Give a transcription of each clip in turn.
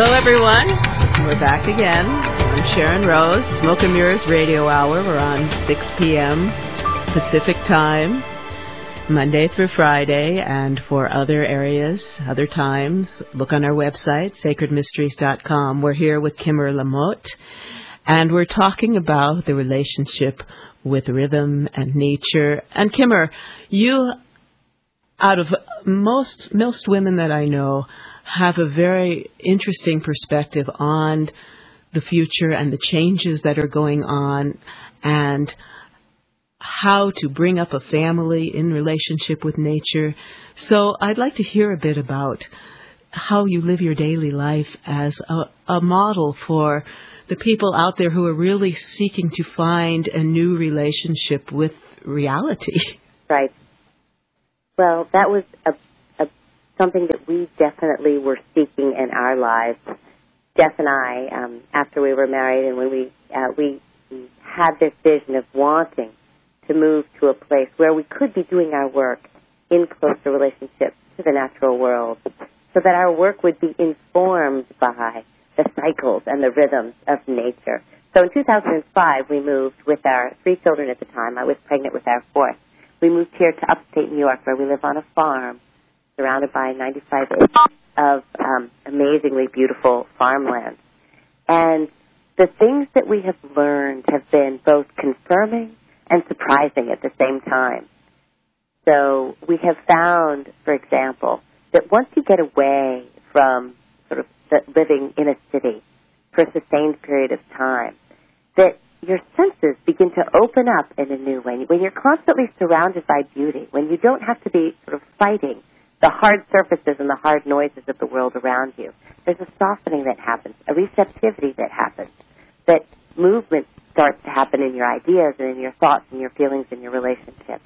Hello, everyone. We're back again. I'm Sharron Rose, Smoke and Mirrors Radio Hour. We're on 6 p.m. Pacific Time, Monday through Friday. And for other areas, other times, look on our website, sacredmysteries.com. We're here with Kimerer LaMothe, and we're talking about the relationship with rhythm and nature. And Kimerer, you, out of most women that I know, have a very interesting perspective on the future and the changes that are going on and how to bring up a family in relationship with nature. So I'd like to hear a bit about how you live your daily life as a model for the people out there who are really seeking to find a new relationship with reality. Right. Well, that was something that we definitely were seeking in our lives. Jeff and I, after we were married, and when we had this vision of wanting to move to a place where we could be doing our work in closer relationship to the natural world, so that our work would be informed by the cycles and the rhythms of nature. So in 2005, we moved with our 3 children at the time. I was pregnant with our 4th. We moved here to upstate New York, where we live on a farm surrounded by 95 acres of amazingly beautiful farmland. And the things that we have learned have been both confirming and surprising at the same time. So we have found, for example, that once you get away from sort of living in a city for a sustained period of time, that your senses begin to open up in a new way. When you're constantly surrounded by beauty, when you don't have to be sort of fighting the hard surfaces and the hard noises of the world around you, there's a softening that happens, a receptivity that happens, that movement starts to happen in your ideas and in your thoughts and your feelings and your relationships.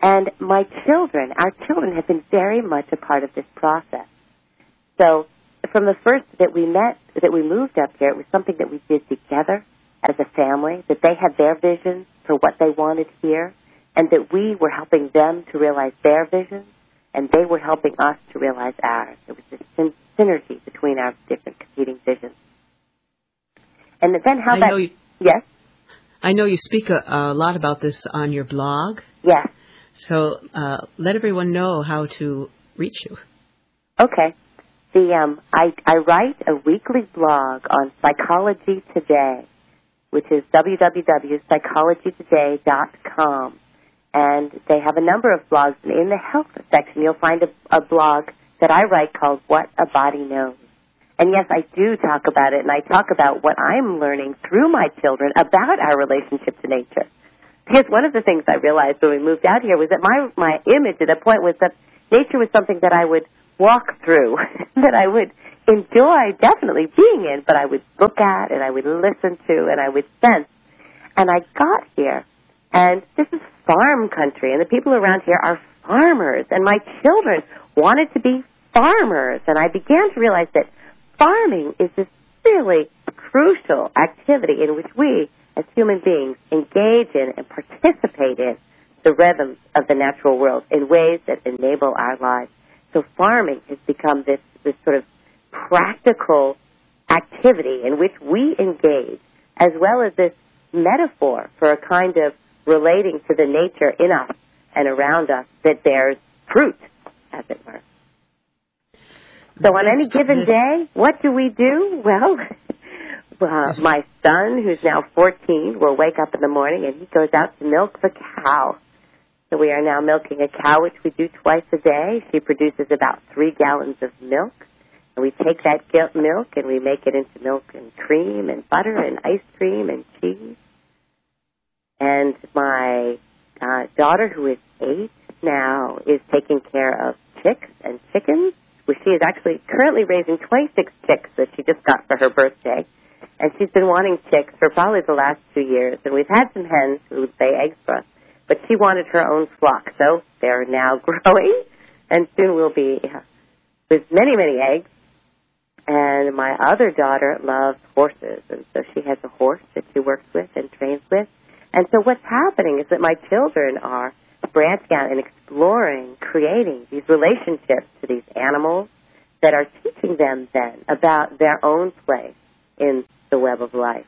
And our children have been very much a part of this process. So from the first that we met, that we moved up here, it was something that we did together as a family, that they had their visions for what they wanted here, and that we were helping them to realize their visions, and they were helping us to realize ours. It was this synergy between our different competing visions. And then how yes? I know you speak a lot about this on your blog. Yes. So let everyone know how to reach you. Okay. I write a weekly blog on Psychology Today, which is www.psychologytoday.com. And they have a number of blogs. And in the health section, you'll find a blog that I write called What a Body Knows. And yes, I do talk about it, and I talk about what I'm learning through my children about our relationship to nature. Because one of the things I realized when we moved out here was that my image at that point was that nature was something that I would walk through, that I would enjoy definitely being in, but I would look at and I would listen to and I would sense. And I got here, and this is farm country, and the people around here are farmers, and my children wanted to be farmers. And I began to realize that farming is this really crucial activity in which we, as human beings, engage in and participate in the rhythms of the natural world in ways that enable our lives. So farming has become this sort of practical activity in which we engage, as well as this metaphor for a kind of relating to the nature in us and around us that bears fruit, as it were. So on any given day, what do we do? Well, my son, who's now 14, will wake up in the morning and he goes out to milk the cow. So we are now milking a cow, which we do twice a day. She produces about 3 gallons of milk. And we take that milk and we make it into milk and cream and butter and ice cream and cheese. And my daughter, who is 8 now, is taking care of chicks and chickens. Well, she is actually currently raising 26 chicks that she just got for her birthday. And she's been wanting chicks for probably the last 2 years. And we've had some hens who lay eggs for us. But she wanted her own flock. So they're now growing. And soon we'll be with many, many eggs. And my other daughter loves horses. And so she has a horse that she works with and trains with. And so what's happening is that my children are branching out and exploring, creating these relationships to these animals that are teaching them then about their own place in the web of life.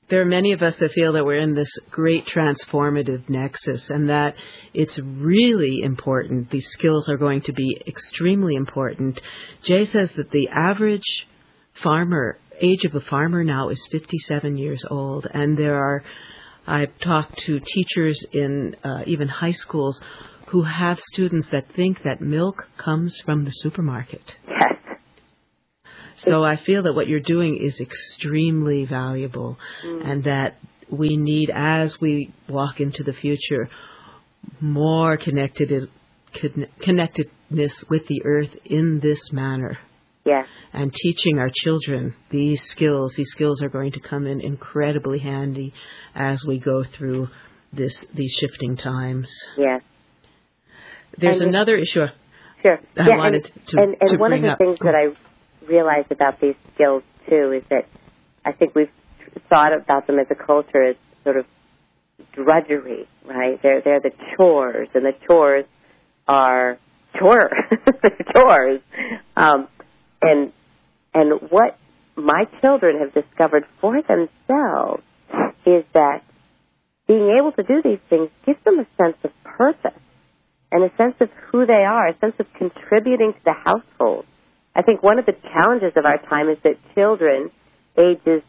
There are many of us that feel that we're in this great transformative nexus and that it's really important. These skills are going to be extremely important. Jay says that the average age of a farmer now is 57 years old. And I've talked to teachers in even high schools who have students that think that milk comes from the supermarket. Yes. So I feel that what you're doing is extremely valuable and that we need, as we walk into the future, more connectedness with the earth in this manner. Yes. And teaching our children these skills are going to come in incredibly handy as we go through these shifting times. Yes. There's another issue sure. I wanted to bring up. And one of the things that I realize about these skills, too, is that I think we've thought about them as a culture as sort of drudgery, right? They're the chores, and the chores are chores. Chores. And what my children have discovered for themselves is that being able to do these things gives them a sense of purpose and a sense of who they are, a sense of contributing to the household. I think one of the challenges of our time is that children ages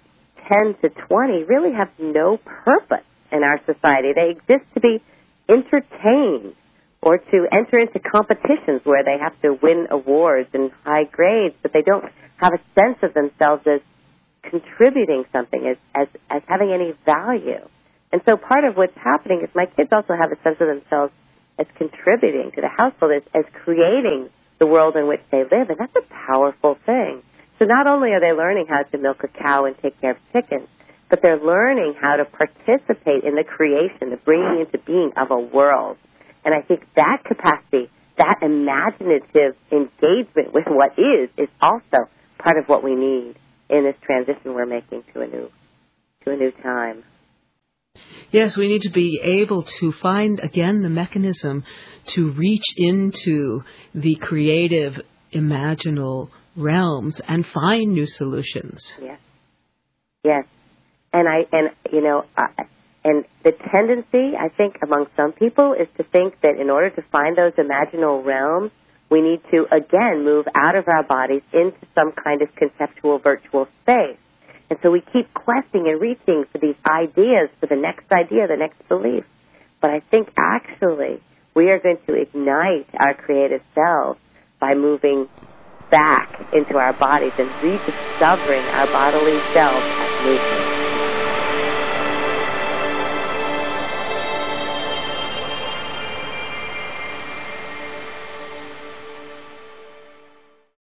10 to 20 really have no purpose in our society. They exist to be entertained or to enter into competitions where they have to win awards and high grades, but they don't have a sense of themselves as contributing something, as having any value. And so part of what's happening is my kids also have a sense of themselves as contributing to the household, as creating the world in which they live, and that's a powerful thing. So not only are they learning how to milk a cow and take care of chickens, but they're learning how to participate in the creation, the bringing into being of a world. And I think that capacity, that imaginative engagement with what is also part of what we need in this transition we're making to a new time. Yes, we need to be able to find, again, the mechanism to reach into the creative, imaginal realms and find new solutions. Yes. Yes. And the tendency, I think, among some people is to think that in order to find those imaginal realms, we need to, again, move out of our bodies into some kind of conceptual virtual space. And so we keep questing and reaching for these ideas, for the next idea, the next belief. But I think actually we are going to ignite our creative selves by moving back into our bodies and rediscovering our bodily selves as movement.